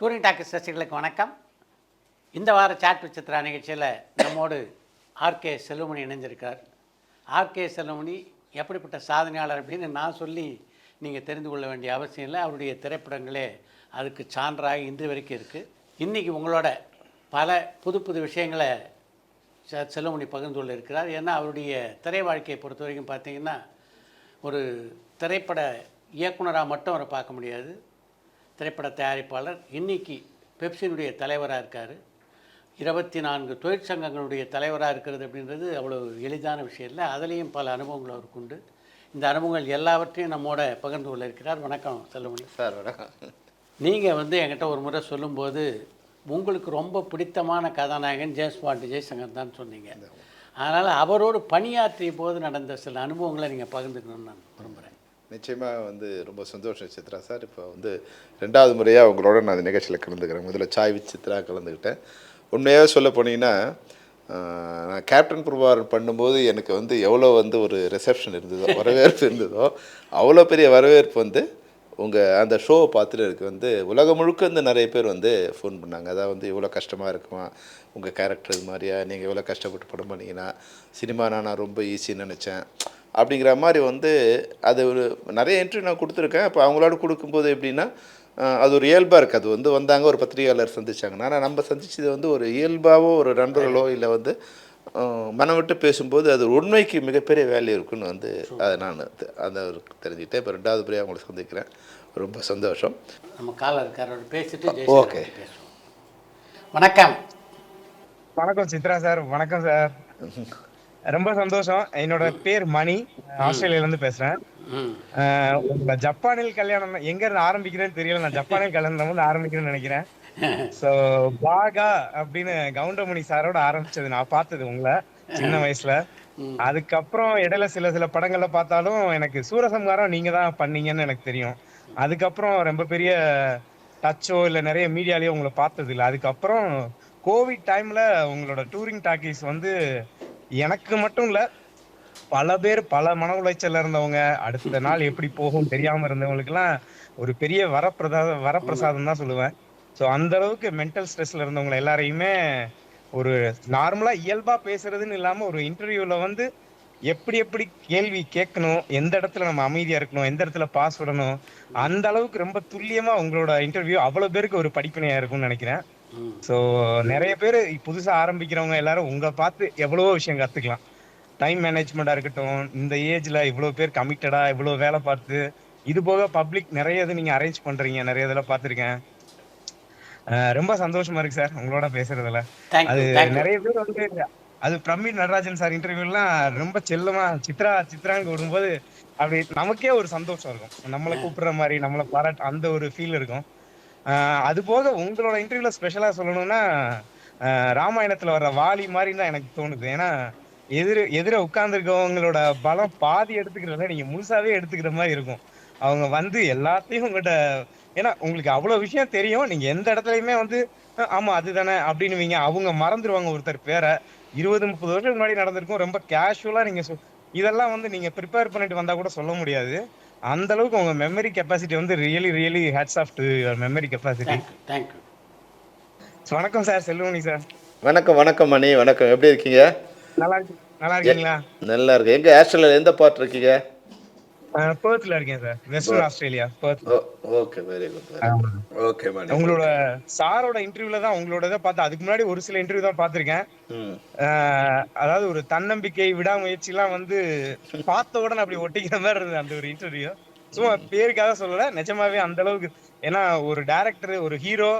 Touring talkies ரசிகர்களுக்கு வணக்கம். இந்த வார சாட் வித் சித்ரா நிகழ்ச்சியில் நம்மோடு ஆர்கே செல்வமணி இணைஞ்சிருக்கார். ஆர்கே செல்வமணி எப்படிப்பட்ட சாதனையாளர் அப்படின்னு நான் சொல்லி நீங்கள் தெரிந்து கொள்ள வேண்டிய அவசியம் இல்லை. அவருடைய திரைப்படங்களே அதுக்கு சான்றாக இன்று வரைக்கும் இருக்குது. இன்றைக்கி உங்களோட பல புது புது விஷயங்களை செல்வமணி பகிர்ந்து கொள்ள இருக்கிறார். ஏன்னா அவருடைய திரை வாழ்க்கையை பொறுத்த வரைக்கும் பார்த்திங்கன்னா ஒரு திரைப்பட இயக்குனராக மட்டும் அவரை பார்க்க முடியாது. திரைப்பட தயாரிப்பாளர், இன்றைக்கி பெப்சினுடைய தலைவராக இருக்கார். 24 தொழிற்சங்கங்களுடைய தலைவராக இருக்கிறது அப்படின்றது அவ்வளோ எளிதான விஷயம் இல்லை. அதுலேயும் பல அனுபவங்கள் அவருக்கு உண்டு. இந்த அனுபவங்கள் எல்லாவற்றையும் நம்மோட பகிர்ந்து கொள்ள இருக்கிறார். வணக்கம் செல்வமணி சார். வணக்கம். நீங்கள் என்கிட்ட ஒரு முறை சொல்லும்போது உங்களுக்கு ரொம்ப பிடித்தமான கதாநாயகன் ஜேம்ஸ் பாண்ட் ஜெய்சங்கர் தான் சொன்னீங்க. அதனால் அவரோடு பணியாற்றிய போது நடந்த சில அனுபவங்களை நீங்கள் பகிர்ந்துக்கணும்னு நான் விரும்புகிறேன். நிச்சயமாக ரொம்ப சந்தோஷம் சித்ரா சார். இப்போ 2வது முறையாக உங்களோட நான் அந்த நிகழ்ச்சியில் கலந்துக்கிறேன். முதல்ல சாய் வித் சித்ரா கலந்துக்கிட்டேன். உண்மையாக சொல்ல போனீங்கன்னா, நான் கேப்டன் பிரபாகரன் பண்ணும்போது எனக்கு எவ்வளோ ஒரு ரிசப்ஷன் இருந்ததோ, வரவேற்பு இருந்ததோ, அவ்வளோ பெரிய வரவேற்பு உங்கள் அந்த ஷோவை பார்த்துட்டு எனக்கு உலகம் முழுக்க நிறைய பேர் ஃபோன் பண்ணாங்க. அதாவது இவ்வளோ கஷ்டமாக இருக்குமா உங்கள் கேரக்டர், இது மாதிரியா, நீங்கள் எவ்வளோ கஷ்டப்பட்டு படம் பண்ணிங்கன்னா, சினிமா நான் ரொம்ப ஈஸின்னு நினச்சேன் அப்படிங்கிற மாதிரி அது நிறைய என்ட்ரி நான் கொடுத்துருக்கேன். அப்போ அவங்களோட கொடுக்கும்போது எப்படின்னா, அது ஒரு இயல்பாக இருக்குது. அது வந்தாங்க, ஒரு பத்திரிகையாளர் சந்திச்சாங்க. ஆனால் நம்ம சந்திச்சது ஒரு இயல்பாகவோ ஒரு நண்பர்களோ இல்லை மனம் விட்டு பேசும்போது அது உண்மைக்கு மிகப்பெரிய வேல்யூ இருக்குன்னு அதை நான் அதை தெரிஞ்சுக்கிட்டேன். இப்போ 2வது முறையாக அவங்களை சந்திக்கிறேன். ரொம்ப சந்தோஷம். நம்ம காலர் இருக்காரோட பேசிட்டு ஓகே. வணக்கம். வணக்கம் சித்ரா சார். வணக்கம் சார். ரொம்ப சந்தோஷம். என்னோட பேர் மணி, ஆஸ்திரேலியால இருந்து பேசுறேன். ஜப்பானில் கல்யாணம் எங்க இருந்து ஆரம்பிக்கிறேன்னு தெரியல. நான் ஜப்பானில் கல்யாணம் ஆரம்பிக்கிறேன்னு நினைக்கிறேன். சோ பாகா அப்படின்னு கவுண்டமணி சாரோட ஆரம்பிச்சது நான் பார்த்தது உங்களை சின்ன வயசுல. அதுக்கப்புறம் இடையில சில படங்கள்ல பார்த்தாலும் எனக்கு சூரசம்ஹாரம் நீங்க தான் பண்ணீங்கன்னு எனக்கு தெரியும். அதுக்கப்புறம் ரொம்ப பெரிய டச்சோ இல்ல நிறைய மீடியாலயோ உங்களை பார்த்தது இல்லை. அதுக்கப்புறம் கோவிட் டைம்ல உங்களோட டூரிங் டாக்கீஸ் எனக்கு மட்டும் இல்ல, பல பேர் பல மன உளைச்சல்ல இருந்தவங்க, அடுத்த நாள் எப்படி போகும் தெரியாம இருந்தவங்களுக்கு எல்லாம் ஒரு பெரிய வரப்பிரசாதம் தான் சொல்லுவேன். சோ அந்த அளவுக்கு மென்டல் ஸ்ட்ரெஸ்ல இருந்தவங்க எல்லாரையுமே ஒரு நார்மலா இயல்பா பேசுறதுன்னு இல்லாம ஒரு இன்டர்வியூல எப்படி கேள்வி கேட்கணும், எந்த இடத்துல நம்ம அமைதியா இருக்கணும், எந்த இடத்துல பாஸ் விடணும், அந்த அளவுக்கு ரொம்ப துல்லியமா உங்களோட இன்டர்வியூ அவ்வளவு பேருக்கு ஒரு படிப்பினையா இருக்கும்னு நினைக்கிறேன். சோ நிறைய பேர் புதுசா ஆரம்பிக்கிறவங்க எல்லாரும் உங்களை பார்த்து எவ்வளவோ விஷயம் கத்துக்கலாம். டைம் மேனேஜ்மெண்டா இருக்கட்டும், இந்த ஏஜ்ல இவ்வளவு பேர் கமிட்டடா இவ்வளவு வேலை பார்த்து, இது போக பப்ளிக் நிறைய இது நீங்க அரேஞ்ச் பண்றீங்க, நிறைய இதெல்லாம் பார்த்திருக்கேன். ரொம்ப சந்தோஷமா இருக்கு சார் உங்களோட பேசுறதுல. அது நிறைய பேர் அது பிரமிட் நடராஜன் சார் இன்டர்வியூலாம் ரொம்ப செல்லமா சித்ராங்க விடும்போது அப்படி நமக்கே ஒரு சந்தோஷம் இருக்கும். நம்மளை கூப்பிடுற மாதிரி, நம்மளை பாராட்டு அந்த ஒரு ஃபீல் இருக்கும். அது போக உங்களோட இன்டர்வியூல ஸ்பெஷலா சொல்லணும்னா, ராமாயணத்துல வர்ற வாலி மாதிரி தான் எனக்கு தோணுது. ஏன்னா எதிர உட்கார்ந்துருக்கவங்களோட பலம் பாதி எடுத்துக்கிறத நீங்க முழுசாவே எடுத்துக்கிற மாதிரி இருக்கும். அவங்க எல்லாத்தையும் உங்கள்கிட்ட, ஏன்னா உங்களுக்கு அவ்வளவு விஷயம் தெரியும். நீங்க எந்த இடத்துலயுமே ஆமா அதுதானே அப்படின்னுவீங்க. அவங்க மறந்துடுவாங்க ஒருத்தர் பேரை. 20-30 வருஷத்துக்கு முன்னாடி நடந்திருக்கும். ரொம்ப கேஷுவலா நீங்க இதெல்லாம் நீங்க ப்ரிப்பேர் பண்ணிட்டு வந்தா கூட சொல்ல முடியாது. அந்த அளவுக்கு உங்க memory capacity really hats off to your memory capacity. Thank you. வணக்கம் சார், செல்வமணி சார். வணக்கம் மணி. வணக்கம். எப்படி இருக்கீங்க? நல்லா இருக்கீங்களா? நல்லா இருக்கு. எங்க ஆஸ்திரேலியா எந்த பார்ட் இருக்கீங்க? பெர்த்ல இருக்கேன் sir, western Australia, Perth. Okay, very good. Okay Mani. உங்களோட சாரோட இன்டர்வியூல தான் உங்களோட இதை பார்த்தேன். அதுக்கு முன்னாடி ஒரு சில இன்டர்வியூ தான் பார்த்திருக்கேன். அதாவது ஒரு தன்னம்பிக்கை, விடாமுயற்சி எல்லாம் பார்த்த உடனே அப்படி ஒட்டிக்கிற மாதிரி இருந்தது அந்த ஒரு இன்டர்வியூ. சும்மா பேருக்காக சொல்லல, நிஜமாவே அந்த அளவுக்கு. ஏன்னா ஒரு டைரக்டர், ஒரு ஹீரோ,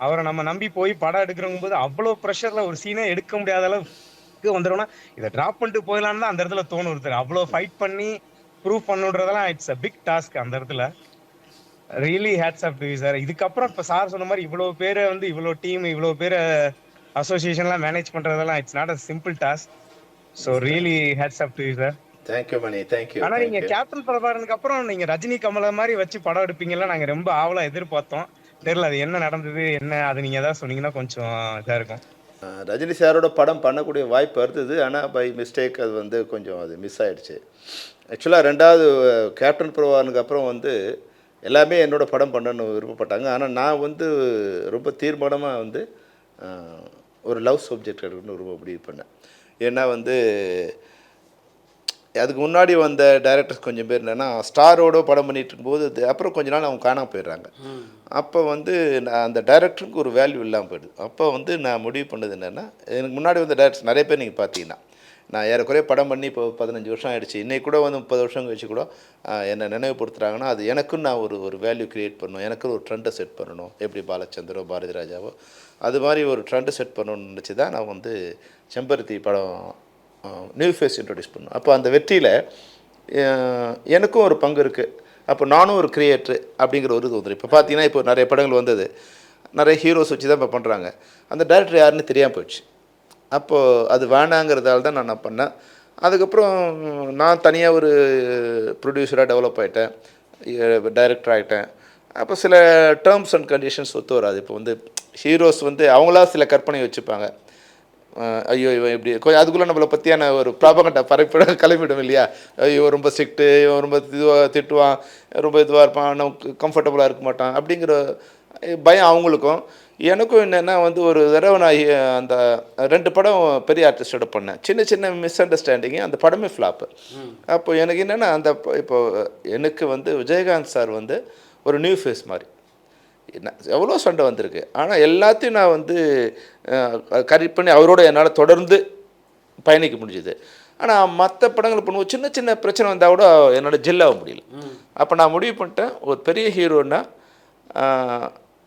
அவரை நம்ம நம்பி போய் படம் எடுக்கிறவங்க போது அவ்வளவு ப்ரெஷர்ல ஒரு சீனே எடுக்க முடியாத அளவுக்கு வந்துடும்னா இதை டிராப் பண்ணிட்டு போயிடலான்னு தான் அந்த இடத்துல தோணும் ஒருத்தர். அவ்வளவு ஃபைட் பண்ணி ப்ரூவ் பண்ணுன்றதெல்லாம் இட்ஸ் அ பிக் டாஸ்க் அந்த இடத்துல. Really hats off to you sir. இதுக்கப்புறம் இப்ப சார் சொன்ன மாதிரி இவ்வளவு பேரை இவ்வளவு டீம், இவ்வளவு பேரை அசோசியேஷன்லாம் மேனேஜ் பண்றதெல்லாம் it's not a simple task. So really hats off to you sir. Thank you Mani. Thank you. ஆனா நீங்க கேப்டன் பிரபாகரனுக்கு அப்புறம் நீங்க ரஜினி கமலா மாதிரி வச்சு படம் எடுப்பீங்கல்ல, நாங்க ரொம்ப ஆவலா எதிர்பார்த்தோம். தெரியல அது என்ன நடந்தது, என்ன அது நீங்க ஏதாவது சொன்னீங்கன்னா கொஞ்சம் இதா இருக்கும். ரஜினி சாரோட படம் பண்ணக்கூடிய வாய்ப்பு இருந்தது. ஆனால் பை மிஸ்டேக் அது கொஞ்சம் அது மிஸ் ஆயிடுச்சு. ஆக்சுவலாக 2வது கேப்டன் பிரபாகரனுக்கு அப்புறம் எல்லாமே என்னோட படம் பண்ணணும்னு விருப்பப்பட்டாங்க. ஆனால் நான் வந்து ரொம்ப தீர்மானமாக வந்து ஒரு லவ் சப்ஜெக்ட் எடுக்கணும்னு ரொம்ப முடிவு பண்ணேன். ஏன்னா வந்து அதுக்கு முன்னாடி வந்த டைரக்டர்ஸ் கொஞ்சம் பேர் என்னென்னா ஸ்டாரோட படம் பண்ணிட்டு இருக்கும்போது அப்புறம் கொஞ்ச நாள் அவங்க காணாமல் போயிடுறாங்க. அப்போ வந்து நான் அந்த டைரக்டருக்கு ஒரு வேல்யூ இல்லாமல் போயிடுது. அப்போ வந்து நான் முடிவு பண்ணது என்னென்னா, எனக்கு முன்னாடி வந்த டைரக்டர்ஸ் நிறைய பேர் நீங்கள் பார்த்தீங்கன்னா, நான் ஏறக்குறைய படம் பண்ணி இப்போ 15 வருஷம் ஆகிடுச்சு. இன்றைக்கி கூட வந்து 30 வருஷம் கழிச்சு கூட என்னை நினைவுபடுத்துகிறாங்கன்னா, அது எனக்குன்னு நான் ஒரு வேல்யூ க்ரியேட் பண்ணணும், எனக்குன்னு ஒரு ட்ரெண்டை செட் பண்ணணும். எப்படி பாலச்சந்தரோ பாரதி ராஜாவோ அது மாதிரி ஒரு ட்ரெண்டை செட் பண்ணணும்னு நினச்சி தான் நான் வந்து செம்பருத்தி படம் நியூ ஃபேஸ் இன்ட்ரடியூஸ் பண்ணணும். அப்போ அந்த வெற்றியில் எனக்கும் ஒரு பங்கு இருக்குது. அப்போ நானும் ஒரு கிரியேட்ரு அப்படிங்கிற ஒரு இது வந்துடும். இப்போ பார்த்தீங்கன்னா இப்போ நிறைய படங்கள் வந்தது, நிறைய ஹீரோஸ் வச்சு தான் இப்போ பண்ணுறாங்க. அந்த டைரக்டர் யாருன்னு தெரியாமல் போயிடுச்சு. அப்போது அது வேணாங்கிறதால தான் நான் பண்ணேன். அதுக்கப்புறம் நான் தனியாக ஒரு ப்ரொடியூசராக டெவலப் ஆகிட்டேன், டைரக்டர் ஆகிட்டேன். அப்போ சில டேர்ம்ஸ் அண்ட் கண்டிஷன்ஸ் ஒத்து வராது. இப்போ வந்து ஹீரோஸ் வந்து அவங்களா சில கற்பனை வச்சுப்பாங்க. ஐயோ இவன் இப்படி கொஞ்சம் அதுக்குள்ளே நம்மளை பற்றியான ஒரு ப்ராபகண்டா கிளம்பிடும் இல்லையா? ஐயோ ரொம்ப ஸ்ட்ரிக்ட்டு, இவன் ரொம்ப இதுவாக திட்டுவான், ரொம்ப இதுவாக இருப்பான், நமக்கு கம்ஃபர்டபுளாக இருக்க மாட்டான் அப்படிங்கிற பயம் அவங்களுக்கும். எனக்கும் என்னென்னா வந்து ஒரு தடவை நான் அந்த 2 படம் பெரிய ஆர்டிஸ்டோட பண்ணேன். சின்ன சின்ன மிஸ் அண்டர்ஸ்டாண்டிங்கு, அந்த படமே ஃப்ளாப்பு. அப்போ எனக்கு என்னென்னா அந்த இப்போ எனக்கு வந்து விஜயகாந்த் சார் வந்து ஒரு நியூ ஃபேஸ் மாதிரி. என்ன எவ்வளோ சண்டை வந்திருக்கு, ஆனால் எல்லாத்தையும் நான் வந்து கரெக்ட் பண்ணி அவரோட என்னால் தொடர்ந்து பயணிக்க முடிஞ்சுது. ஆனால் மற்ற படங்கள் பண்ணுவோம் சின்ன சின்ன பிரச்சனை வந்தால் கூட என்னோடய ஜெல்லாக முடியல. அப்போ நான் முடிவு பண்ணிட்டேன், ஒரு பெரிய ஹீரோன்னா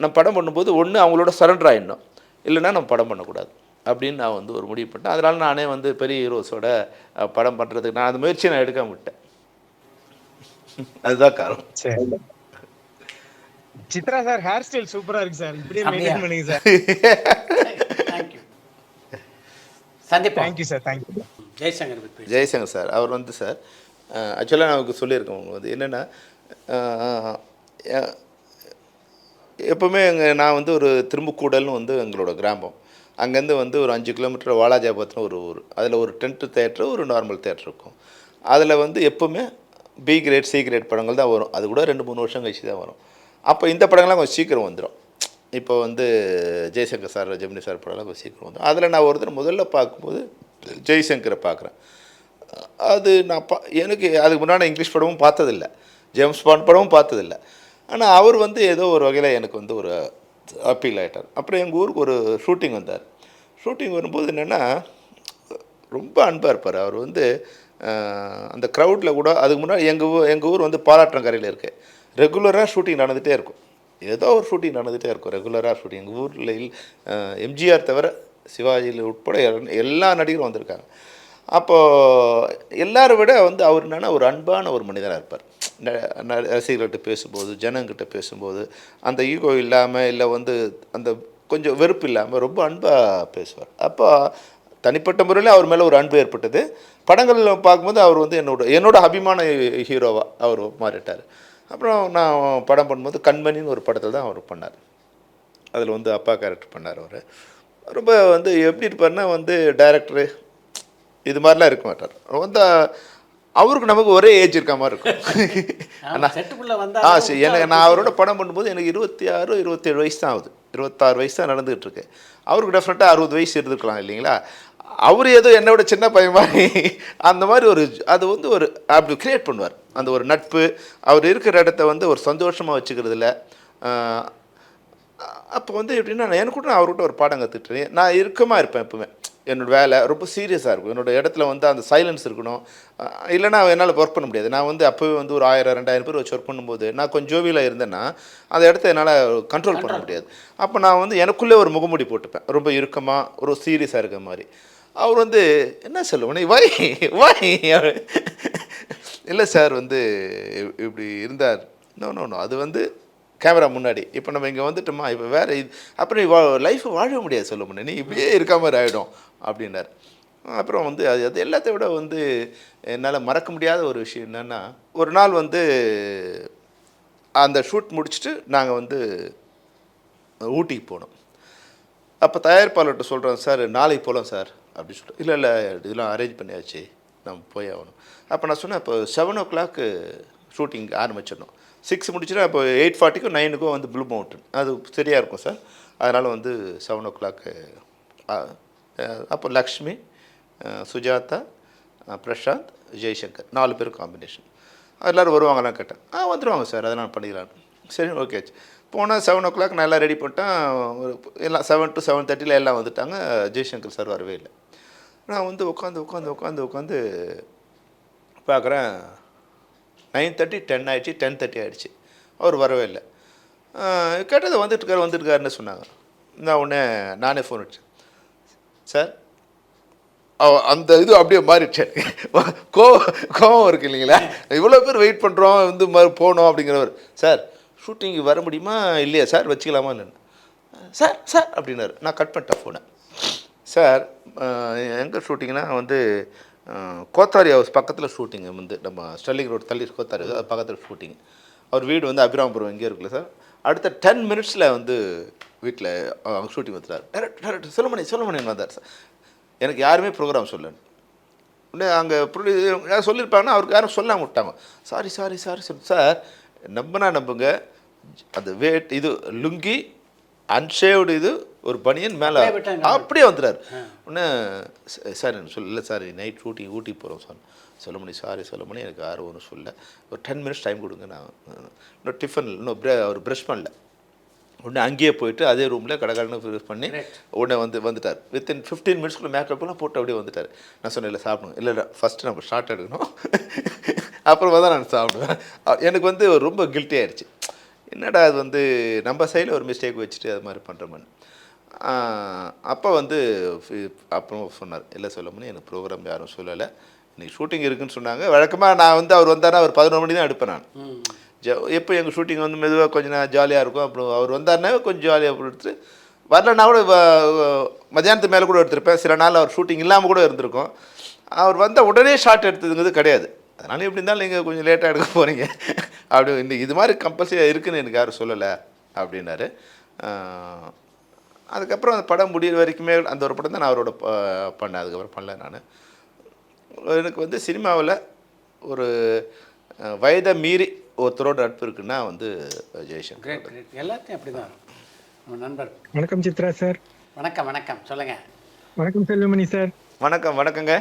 நான் படம் பண்ணும்போது ஒன்று அவங்களோட சரண்டர் ஆகிடணும், இல்லைன்னா நம்ம படம் பண்ணக்கூடாது அப்படின்னு நான் வந்து ஒரு முடிவு பண்ணிட்டேன். அதனால் நானே வந்து பெரிய ஹீரோஸோட படம் பண்ணுறதுக்கு நான் அந்த முயற்சியை நான் எடுக்காம விட்டேன். அதுதான் காரணம். சரி. சித்ரா சார் ஹேர் ஸ்டைல் சூப்பரா இருக்கு சார். இப்படியே மெயின்டைன் பண்ணுங்க சார். தேங்க்யூ. சந்திப்போம். Thank you sir. Thank you. Jaishankar sir அவர் வந்து சார் ஆக்சுவலாக நான் அவருக்கு சொல்லியிருக்கேன். அவங்க வந்து என்னென்னா எப்போவுமே நான் வந்து ஒரு திரும்புக்கூடல்னு வந்து எங்களோட கிராமம். அங்கேருந்து வந்து ஒரு 5 கிலோமீட்டர் வாலாஜாபாத்னு ஒரு ஊர். அதில் ஒரு டென்ட் தேட்டரு, ஒரு நார்மல் தேட்டர் இருக்கும். அதில் வந்து எப்போவுமே பி கிரேட் சி கிரேட் படங்கள் தான் வரும். அது கூட 2-3 வருஷம் கழிச்சு தான் வரும். அப்போ இந்த படங்கள்லாம் கொஞ்சம் சீக்கிரம் வந்துடும். இப்போ வந்து ஜெய்சங்கர் சார், ஜெமினி சார் படம்லாம் கொஞ்சம் சீக்கிரம் வந்துடும். அதில் நான் ஒருத்தர் முதல்ல பார்க்கும்போது ஜெய்சங்கரை பார்க்குறேன். அது நான் எனக்கு அதுக்கு முன்னாடி இங்கிலீஷ் படமும் பார்த்ததில்லை, ஜேம்ஸ் பாண்ட் படமும் பார்த்ததில்லை. ஆனால் அவர் வந்து ஏதோ ஒரு வகையில் எனக்கு வந்து ஒரு அப்பீல் ஆகிட்டார். அப்புறம் எங்கள் ஊருக்கு ஒரு ஷூட்டிங் வந்தார். ஷூட்டிங் வரும்போது என்னென்னா ரொம்ப அன்பாக இருப்பார். அவர் வந்து அந்த க்ரௌடில் கூட அதுக்கு முன்னாடி எங்கள் ஊர் வந்து பாலாற்றங்கரையில் இருக்குது. ரெகுலராக ஷூட்டிங் நடந்துகிட்டே இருக்கும், ஏதோ ஒரு ஷூட்டிங் நடந்துகிட்டே இருக்கும் ரெகுலராக ஷூட்டிங். எங்கள் ஊரில் எம்ஜிஆர் தவிர சிவாஜியில் உட்பட எல்லா நடிகரும் வந்திருக்காங்க. அப்போது எல்லாரை விட வந்து அவர் என்னென்னா ஒரு அன்பான ஒரு மனிதராக இருப்பார். ரசிகர்கள்கிட்ட பேசும்போது, ஜனங்கிட்ட பேசும்போது அந்த ஈகோ இல்லாமல், இல்லை வந்து அந்த கொஞ்சம் வெறுப்பு இல்லாமல் ரொம்ப அன்பாக பேசுவார். அப்போ தனிப்பட்ட முறையில் அவர் மேலே ஒரு அன்பு ஏற்பட்டது. படங்களில் பார்க்கும்போது அவர் வந்து என்னோட அபிமான ஹீரோவாக அவர் மாறிட்டார். அப்புறம் நான் படம் பண்ணும்போது கண்மணின்னு ஒரு படத்தில் தான் அவர் பண்ணார். அதில் வந்து அப்பா கேரக்டர் பண்ணார். அவர் ரொம்ப வந்து எப்படி இருப்பார்னா வந்து டைரக்டரு இது மாதிரிலாம் இருக்க மாட்டார். வந்து அவருக்கு நமக்கு ஒரே ஏஜ் இருக்க மாதிரி இருக்கும். எனக்கு நான் அவரோட படம் பண்ணும்போது எனக்கு 26-27 வயசு தான் ஆகுது, 26 வயசு தான் நடந்துகிட்டு இருக்கு. அவருக்கு டெஃபினட்டாக 60 வயசு இருந்துக்கலாம் இல்லைங்களா? அவர் ஏதோ என்னோட சின்ன பையன் மாதிரி அந்த மாதிரி ஒரு அது வந்து ஒரு அப்படி கிரியேட் பண்ணுவார். அந்த ஒரு நட்பு, அவர் இருக்கிற இடத்த வந்து ஒரு சந்தோஷமாக வச்சுக்கிறதுல. அப்போ வந்து எப்படின்னா எனக்கு கூட அவர்கிட்ட ஒரு பாடம் கற்றுக்கிட்டேன். நான் இறுக்கமாக இருப்பேன் எப்பவுமே. என்னோடய வேலை ரொம்ப சீரியஸாக இருக்கும். என்னோடய இடத்துல வந்து அந்த சைலன்ஸ் இருக்கணும், இல்லைனா என்னால் ஒர்க் பண்ண முடியாது. நான் வந்து அப்போவே வந்து ஒரு 1000-2000 பேர் வச்சு ஒர்க் பண்ணும்போது நான் கொஞ்சம் ஜோவியலாக இருந்தேன்னா அந்த இடத்த என்னால் கண்ட்ரோல் பண்ண முடியாது. அப்போ நான் வந்து எனக்குள்ளே ஒரு முகமூடி போட்டுப்பேன், ரொம்ப இறுக்கமாக ஒரு சீரியஸாக இருக்கிற மாதிரி. அவர் வந்து என்ன சொல்லுவேன், வாய் இல்லை சார் வந்து இப்படி இருந்தார். நோ அது வந்து கேமரா முன்னாடி. இப்போ நம்ம இங்கே வந்துட்டோமா, இப்போ வேறு இது அப்புறம் லைஃப்பை வாழ முடியாது சொல்ல முடியாது, நீ இப்படியே இருக்க மாதிரி ஆகிடும் அப்படின்னார். அப்புறம் வந்து அது எல்லாத்த விட வந்து என்னால் மறக்க முடியாத ஒரு விஷயம் என்னென்னா, ஒரு நாள் வந்து அந்த ஷூட் முடிச்சுட்டு நாங்கள் வந்து ஊட்டிக்கு போனோம். அப்போ தயாரிப்பாளர்கிட்ட சொல்கிறோம், சார் நாளைக்கு போகலாம் சார் அப்படின்னு சொல்லிட்டு. இல்லை இதெல்லாம் அரேஞ்ச் பண்ணியாச்சு, நம்ம போய் ஆகணும். அப்போ நான் சொன்னேன், இப்போ 7 o'clock ஷூட்டிங் ஆரம்பிச்சிடணும், 6 முடிச்சுன்னா இப்போ 8:40க்கும் 9க்கும் வந்து ப்ளூ மவுண்டன் அது சரியாக இருக்கும் சார். அதனால் வந்து 7 o'clock அப்போ லக்ஷ்மி, சுஜாதா, பிரசாந்த், ஜெய்சங்கர் 4 பேர் காம்பினேஷன். எல்லோரும் வருவாங்கலாம் கேட்டேன். வந்துடுவாங்க சார், அதெல்லாம் பண்ணிக்கலாம். சரி ஓகே ஆச்சு. போனால் 7 o'clock நான் எல்லாம் ரெடி பண்ணிட்டேன். எல்லாம் 7 to 7:30 எல்லாம் வந்துட்டாங்க. ஜெய்சங்கர் சார் வரவே இல்லை. நான் வந்து உட்காந்து பார்க்குறேன் 9:30 10 ஆகிடுச்சு, 10:30 ஆகிடுச்சு. அவர் வரவே இல்லை. கேட்டது வந்துட்டுருக்காருன்னு சொன்னாங்க. நான் உடனே நானே ஃபோன் அடித்தேன். சார் அந்த இது அப்படியே மாறிடுச்சேன். கோவம் இருக்கு இல்லைங்களா, இவ்வளோ பேர் வெயிட் பண்ணுறோம் வந்து போகணும் அப்படிங்கிறவர். சார் ஷூட்டிங்கு வர முடியுமா இல்லையா சார், வச்சுக்கலாமா இல்லைன்னு. சார் சார் அப்படின்னாரு. நான் கட் பண்ணிட்டேன் ஃபோனை. சார் எங்கே ஷூட்டிங்னா வந்து கோத்தாரி ஹவுஸ் பக்கத்தில் ஷூட்டிங்கு வந்து நம்ம ஸ்டெர்லிங் ரோடு தள்ளி கோத்தாரி அது பக்கத்தில் ஷூட்டிங். அவர் வீடு வந்து அபிராமபுரம் இங்கே இருக்குல்ல சார். அடுத்த 10 minutesல வந்து வீட்டில் அவங்க ஷூட்டிங் வந்துட்டார். டேரக்டர் சொல்லுமணின்னு வந்தார் சார். எனக்கு யாருமே ப்ரோக்ராம் சொல்லணும். உடனே அங்கே யாரும் சொல்லியிருப்பாங்கன்னா அவருக்கு யாரும் சொல்லாமல் விட்டாங்க. சாரி சார் நம்புங்க, அந்த இது லுங்கி அன்ஷேவ்டு இது ஒரு பனியன் மேலே அப்படியே வந்துட்டார். உடனே சார் எனக்கு இல்லை சார் நைட் ஷூட்டிங் ஊட்டி போகிறோம் சார். சொல்லுமணி எனக்கு யாரும் ஒன்றும் சொல்ல, ஒரு 10 minutes டைம் கொடுங்க. நான் இன்னும் டிஃபன் இன்னும் அவர் ப்ரஷ் பண்ணல. உடனே அங்கேயே போயிட்டு அதே ரூமில் கடற்கடன்னு ஃபினிஷ் பண்ணி உடனே வந்துட்டார். வித்தின் 15 minutesக்குள்ளே மேக்கப்லாம் போட்டு அப்படியே வந்துட்டார். நான் சொன்னேன் இல்லை சாப்பிடுங்க, இல்லை ஃபஸ்ட்டு நம்ம ஷார்ட் எடுக்கணும், அப்புறமா தான் நான் சாப்பிடுவேன். எனக்கு வந்து ரொம்ப கில்ட்டி ஆயிடுச்சு. என்னடா அது வந்து நம்ம சைடில் ஒரு மிஸ்டேக் வச்சுட்டு அது மாதிரி பண்ணுறோம்னு. அப்போ வந்து அப்புறம் சொன்னார், இல்லை சொல்லும்போது எனக்கு ப்ரோக்ராம் யாரும் சொல்லலை, இன்றைக்கி ஷூட்டிங் இருக்குதுன்னு சொன்னாங்க. வழக்கமாக நான் வந்து அவர் வந்தார்னா ஒரு 11 மணி தான் எடுப்பேன் நான். எப்போ எங்கள் ஷூட்டிங் வந்து மெதுவாக கொஞ்சம் ஜாலியாக இருக்கும். அப்புறம் அவர் வந்தார்னா கொஞ்சம் ஜாலியாக எடுத்துட்டு வரலன்னா கூட மத்தியானத்து மேலே கூட எடுத்திருப்பேன். சில நாள் அவர் ஷூட்டிங் இல்லாமல் கூட இருந்திருக்கும். அவர் வந்தால் உடனே ஷார்ட் எடுத்ததுங்கிறது கிடையாது. அதனால் எப்படி இருந்தாலும் நீங்கள் கொஞ்சம் லேட்டாக எடுக்க போகிறீங்க அப்படி இன்றைக்கி இது மாதிரி கம்பல்சரியாக இருக்குதுன்னு எனக்கு யாரும் சொல்லலை அப்படின்னாரு. அதுக்கப்புறம் அந்த படம் முடிகிற வரைக்குமே அந்த ஒரு படம் தான் நான் அவரோட பண்ணேன். அதுக்கப்புறம் பண்ணல. நான் எனக்கு வந்து சினிமாவில் ஒரு வயதை மீறி ஒருத்தரோட நட்பு இருக்குன்னா வந்து ஜெய்சங்கர். எல்லாத்தையும் அப்படி தான் நம்ம நண்பர். வணக்கம் சித்ரா சார். வணக்கம் சொல்லுங்கள். வணக்கம் செல்வமணி சார். வணக்கங்க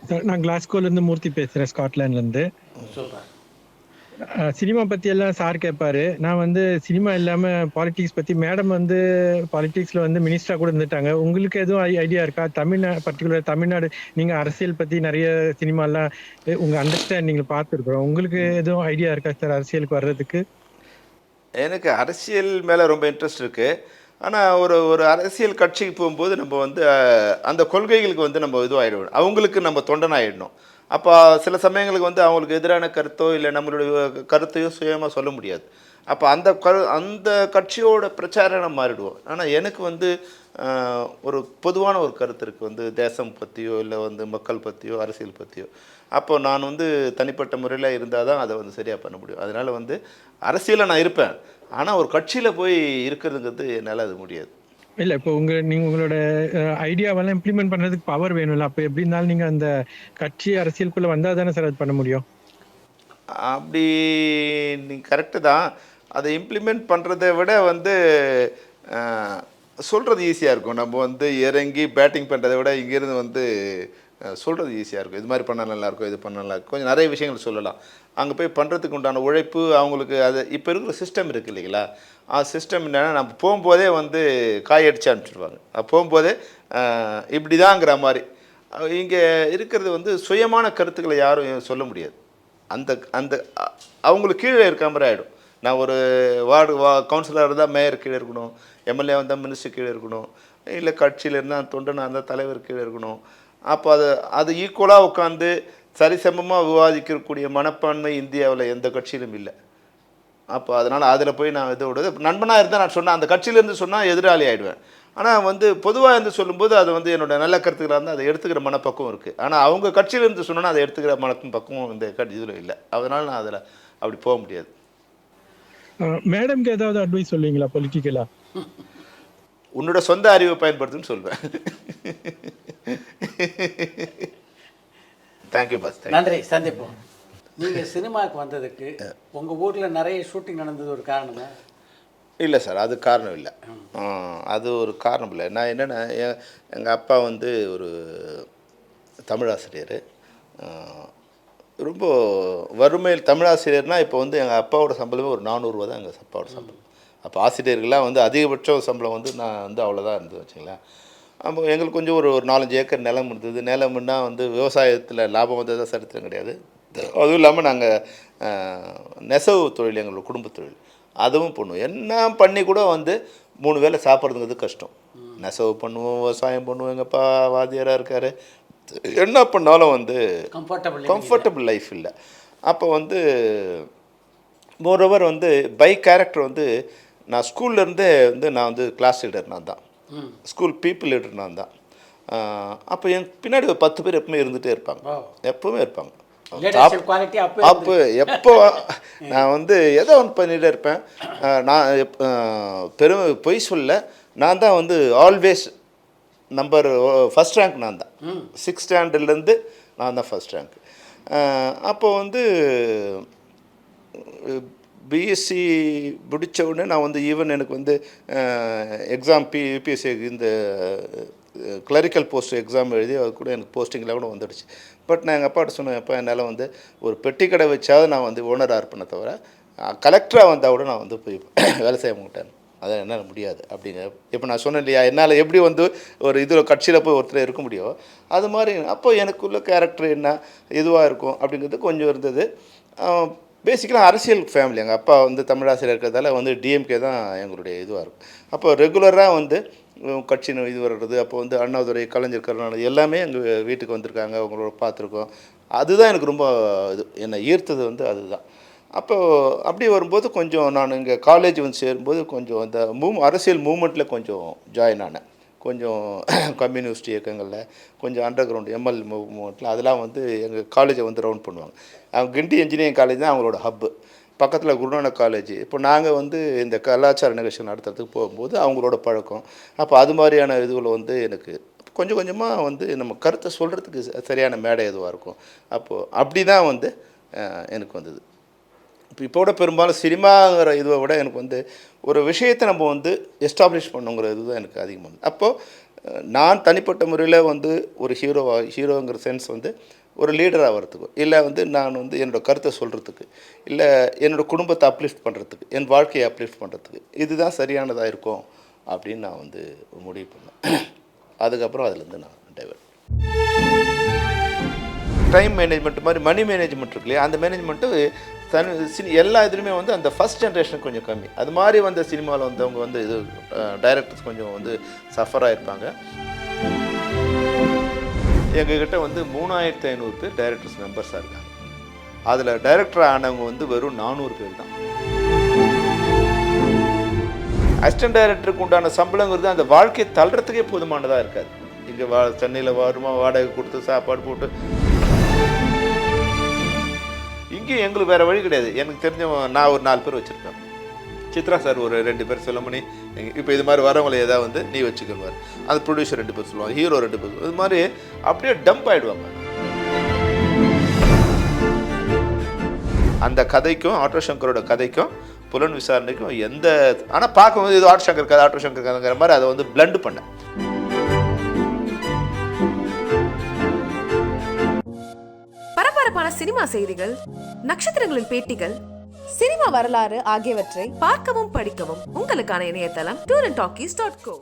சார். நான் கிளாஸ்கோலேருந்து மூர்த்தி பேசுகிறேன், ஸ்காட்லாண்ட்லேருந்து. சூப்பர். சினிமா பற்றி எல்லாம் சார் கேட்பாரு. நான் வந்து சினிமா இல்லாமல் பாலிடிக்ஸ் பற்றி, மேடம் வந்து பாலிடிக்ஸில் வந்து மினிஸ்டராக கூட இருந்துட்டாங்க. உங்களுக்கு எதுவும் ஐடியா இருக்கா? பர்டிகுலர் தமிழ்நாடு, நீங்கள் அரசியல் பற்றி நிறைய சினிமாலாம் உங்கள் அண்டர்ஸ்டாண்டிங்கில் பார்த்துருக்குறோம். உங்களுக்கு எதுவும் ஐடியா இருக்கா சார் அரசியலுக்கு வர்றதுக்கு? எனக்கு அரசியல் மேலே ரொம்ப இன்ட்ரெஸ்ட் இருக்குது. ஆனால் ஒரு அரசியல் கட்சிக்கு போகும்போது நம்ம வந்து அந்த கொள்கைகளுக்கு வந்து நம்ம இதுவாகிடணும், அவங்களுக்கு நம்ம தொண்டனாகிடணும். அப்போ சில சமயங்களுக்கு வந்து அவங்களுக்கு எதிரான கருத்தோ இல்லை நம்மளுடைய கருத்தையோ சுயமாக சொல்ல முடியாது. அப்போ அந்த கட்சியோட பிரச்சாரம் மாறிடுவோம். ஆனால் எனக்கு வந்து ஒரு பொதுவான ஒரு கருத்து இருக்குது, வந்து தேசம் பற்றியோ இல்லை வந்து மக்கள் பற்றியோ அரசியல் பற்றியோ. அப்போ நான் வந்து தனிப்பட்ட முறையில் இருந்தால் தான் அதை வந்து சரியாக பண்ண முடியும். அதனால் வந்து அரசியலில் நான் இருப்பேன், ஆனால் ஒரு கட்சியில் போய் இருக்கிறதுங்கிறது என்னால் அது முடியாது. இல்லை, இப்போ நீங்கள் உங்களோட ஐடியாவெல்லாம் இம்ப்ளிமெண்ட் பண்ணுறதுக்கு பவர் வேணும்ல. அப்போ எப்படி இருந்தாலும் நீங்கள் அந்த கட்சி அரசியலுக்குள்ளே வந்தால் தானே சார் அது பண்ண முடியும். அப்படி நீங்கள் கரெக்டு தான். அதை இம்ப்ளிமெண்ட் பண்ணுறதை விட வந்து சொல்கிறது ஈஸியாக இருக்கும். நம்ம வந்து இறங்கி பேட்டிங் பண்ணுறதை விட இங்கேருந்து வந்து சொல்கிறது ஈஸியாக இருக்கும். இது மாதிரி பண்ணால் நல்லாயிருக்கும், இது பண்ணால் நல்லாயிருக்கும், கொஞ்சம் நிறைய விஷயங்கள் சொல்லலாம். அங்கே போய் பண்ணுறதுக்கு உண்டான உழைப்பு அவங்களுக்கு அது இப்போ இருக்கிற சிஸ்டம் இருக்குது இல்லைங்களா. சிஸ்டம் என்னென்னா நம்ம போகும்போதே வந்து காய் அடித்து அனுப்பிச்சிடுவாங்க. போகும்போதே இப்படி தாங்கிற மாதிரி. இங்கே இருக்கிறது வந்து சுயமான கருத்துக்களை யாரும் சொல்ல முடியாது. அந்த அவங்களுக்கு கீழே இருக்க மாதிரி ஆகிடும். நான் ஒரு கவுன்சிலராக இருந்தால் மேயர் கீழே இருக்கணும், எம்எல்ஏ வந்தால் மினிஸ்டர் கீழே இருக்கணும், இல்லை கட்சியில் இருந்தால் தொண்டனாக இருந்தால் தலைவர் கீழே இருக்கணும். அப்போ அது ஈக்குவலாக உட்காந்து சரிசமமாக விவாதிக்கக்கூடிய மனப்பான்மை இந்தியாவில் எந்த கட்சியிலும் இல்லை. அப்போ அதனால் அதில் போய் நான் இதோட நண்பனாக இருந்தால் நான் சொன்னேன், அந்த கட்சியிலேருந்து சொன்னால் எதிராளி ஆகிடுவேன். ஆனால் வந்து பொதுவாக இருந்து சொல்லும்போது அது வந்து என்னோட நல்ல கருத்துக்களாக இருந்தால் அதை எடுத்துக்கிற மனப்பக்குவம் இருக்குது. ஆனால் அவங்க கட்சியிலேருந்து சொன்னால் அதை எடுத்துக்கிற பக்குவம் இந்த இதில் இல்லை. அதனால் நான் அதில் அப்படி போக முடியாது. மேடம்க்கு ஏதாவது அட்வைஸ் சொல்லுவீங்களா பொலிட்டிக்கலா? உன்னோட சொந்த அறிவை பயன்படுத்துன்னு சொல்வேன். Thank you boss. நன்றி, சந்திப்போம். நீங்கள் சினிமாவுக்கு வந்ததுக்கு உங்கள் ஊரில் நிறைய ஷூட்டிங் நடந்தது ஒரு காரணமா? இல்லை சார், அது காரணம் இல்லை. அது ஒரு காரணம் இல்லை. நான் என்னென்னா, எங்கள் அப்பா வந்து ஒரு தமிழாசிரியர். ரொம்ப வறுமையில் தமிழாசிரியர்னால் இப்போ வந்து எங்கள் அப்பாவோட சம்பளமே ஒரு 400 ரூபா தான் எங்கள் அப்பாவோட சம்பளம். அப்போ ஆசிரியர்கள்லாம் வந்து அதிகபட்ச சம்பளம் வந்து நான் வந்து அவ்வளோதான் இருந்தது வச்சுங்களேன். அப்போ எங்களுக்கு கொஞ்சம் ஒரு 4-5 ஏக்கர் நிலம் இருந்தது. நிலம்னா வந்து விவசாயத்தில் லாபம் வந்ததாக சரித்திரம் கிடையாது. அதுவும் இல்லாமல் நாங்கள் நெசவு தொழில் எங்களோட குடும்ப தொழில் அதுவும் பண்ணுவோம். என்ன பண்ணி கூட வந்து 3 வேளை சாப்பிட்றதுங்கிறது கஷ்டம். நெசவு பண்ணுவோம், விவசாயம் பண்ணுவோம். எங்கள் அப்பா வாத்தியாராக இருக்கார். என்ன பண்ணாலும் வந்து கம்ஃபர்டபுள் லைஃப் இல்லை. அப்போ வந்து மோரோவர் வந்து பை கேரக்டர் வந்து நான் ஸ்கூல்லேருந்தே வந்து நான் வந்து கிளாஸ் லீடர் நான் தான், ஸ்கூல் பீப்புள் லீடர் நான் தான். அப்போ என் பின்னாடி ஒரு 10 பேர் எப்பவுமே இருந்துகிட்டே இருப்பாங்க, எப்பவுமே இருப்பாங்க. அப்போ எப்போ நான் வந்து ஏதோ ஒன்று பண்ணிகிட்டே இருப்பேன். நான் பொய் சொல்ல, நான் தான் வந்து ஆல்வேஸ் ஃபஸ்ட் ரேங்க் நான் தான். 6th ஸ்டாண்டர்ட்லேருந்து நான் தான் ஃபஸ்ட் ரேங்க். அப்போ வந்து பிஎஸ்சி முடித்த உடனே நான் வந்து ஈவன் எனக்கு வந்து எக்ஸாம் யூபிஎஸ்சி இந்த கிளரிக்கல் போஸ்ட் எக்ஸாம் எழுதி அது கூட எனக்கு போஸ்டிங்கில் கூட வந்துடுச்சு. பட் நான் எங்கள் அப்பாட்ட சொன்னேன், எப்போ என்னால் வந்து ஒரு பெட்டி கடை வச்சாவது நான் வந்து ஓனராக இருப்பேனே தவிர கலெக்டராக வந்தால் கூட நான் வந்து போய் வேலை செய்ய மாட்டேன், அதை என்னால் முடியாது அப்படிங்க. இப்போ நான் சொன்னேன் இல்லையா, என்னால் எப்படி வந்து ஒரு இதில் கட்சியில் போய் ஒருத்தர் இருக்க முடியும், அது மாதிரி அப்போ எனக்குள்ள கேரக்டர் என்ன இதுவாக இருக்கும் அப்படிங்கிறது கொஞ்சம் இருந்தது. பேசிக்கலாக அரசியல் ஃபேமிலி. எங்கள் அப்பா வந்து தமிழாசிரியர் இருக்கிறதால வந்து டிஎம்கே தான் எங்களுடைய இதுவாக இருக்கும். அப்போ ரெகுலராக வந்து கட்சின்னு இது வர்றது. அப்போ வந்து அண்ணாதுரை, கலைஞர், கருணாநிதி எல்லாமே எங்கள் வீட்டுக்கு வந்திருக்காங்க, அவங்களோட பார்த்துருக்கோம். அதுதான் எனக்கு ரொம்ப என்னை ஈர்த்தது வந்து அதுதான். அப்போது அப்படி வரும்போது கொஞ்சம் நான் இங்கே காலேஜ் வந்து சேரும்போது கொஞ்சம் அந்த அரசியல் மூமெண்ட்டில் கொஞ்சம் ஜாயின் ஆனேன். கொஞ்சம் கம்யூனிஸ்ட் இயக்கங்களில் கொஞ்சம் அண்டர் கிரவுண்ட் எம்எல் மூமெண்ட்டில் அதெல்லாம் வந்து எங்கள் காலேஜை வந்து ரவுண்ட் பண்ணுவாங்க. அவங்க கிண்டி இன்ஜினியரிங் காலேஜ் தான் அவங்களோட ஹப்பு. பக்கத்தில் குருநானக் காலேஜ். இப்போ நாங்கள் வந்து இந்த கலாச்சார நிகழ்ச்சி நடத்துறதுக்கு போகும்போது அவங்களோட பழக்கம். அப்போ அது மாதிரியான இதுகளை வந்து எனக்கு கொஞ்சம் கொஞ்சமாக வந்து நம்ம கருத்தை சொல்கிறதுக்கு சரியான மேடை எதுவாக இருக்கும். அப்போது அப்படி தான் வந்து எனக்கு வந்தது. இப்போ கூட பெரும்பாலும் சினிமாங்கிற இதை விட எனக்கு வந்து ஒரு விஷயத்தை நம்ம வந்து எஸ்டாப்ளிஷ் பண்ணுங்கிற இது தான் எனக்கு அதிகமாக. அப்போது நான் தனிப்பட்ட முறையில் வந்து ஒரு ஹீரோங்கிற சென்ஸ் வந்து ஒரு லீடராக ஆகிறதுக்கு, இல்லை வந்து நான் வந்து என்னோடய கருத்தை சொல்கிறதுக்கு, இல்லை என்னோடய குடும்பத்தை அப்லிஃப்ட் பண்ணுறதுக்கு, என் வாழ்க்கையை அப்லிஃப்ட் பண்ணுறதுக்கு இதுதான் சரியானதாக இருக்கும் அப்படின்னு நான் வந்து முடிவு பண்ணேன். அதுக்கப்புறம் அதுலேருந்து நான் டைவர்ட். டைம் மேனேஜ்மெண்ட் மாதிரி மணி மேனேஜ்மெண்ட் இருக்கு இல்லையா, அந்த மேனேஜ்மெண்ட்டு எல்லா இதுலையுமே வந்து அந்த ஃபஸ்ட் ஜென்ரேஷன் கொஞ்சம் கம்மி. அது மாதிரி வந்த சினிமாவில் வந்தவங்க வந்து இது டைரக்டர்ஸ் கொஞ்சம் வந்து சஃபர் ஆகிருப்பாங்க. எங்ககிட்ட வந்து 3500 பேர் டைரக்டர்ஸ் மெம்பர்ஸாக இருக்காங்க. அதில் டைரக்டர் ஆனவங்க வந்து வெறும் 400 பேர் தான். அசிஸ்டன்ட் டைரக்டருக்கு உண்டான சம்பளங்கிறது அந்த வாழ்க்கையை தள்ளுறதுக்கே போதுமானதாக இருக்காது. இங்கே சென்னையில் வாடகை கொடுத்து சாப்பாடு போட்டு இங்கேயும் எங்களுக்கு வேறு வழி கிடையாது. எனக்கு தெரிஞ்ச நான் ஒரு 4 பேர் வச்சுருப்பேன். சித்ரா சார் ஒரு 2 பேர் செல்லுமணி, இப்போ இது மாதிரி வரவங்களை ஏதாவது வந்து நீ வச்சுக்குவார். அந்த ப்ரொடியூசர் 2 பேர் சொல்லுவாங்க, ஹீரோ 2 பேர், இது மாதிரி அப்படியே டம்ப் ஆகிடுவாங்க. அந்த கதைக்கும் ஆட்டோ சங்கரோட கதைக்கும் புலன் விசாரணைக்கும் எந்த ஆனால் பார்க்கும்போது இது ஆட்டோ சங்கர் கதைங்கிற மாதிரி அதை வந்து பிளண்ட் பண்ணேன். பரபரப்பான சினிமா செய்திகள், நட்சத்திரங்களின் பேட்டிகள், சினிமா வரலாறு ஆகியவற்றை பார்க்கவும் படிக்கவும் உங்களுக்கான இணையதளம் tourantalkies.co.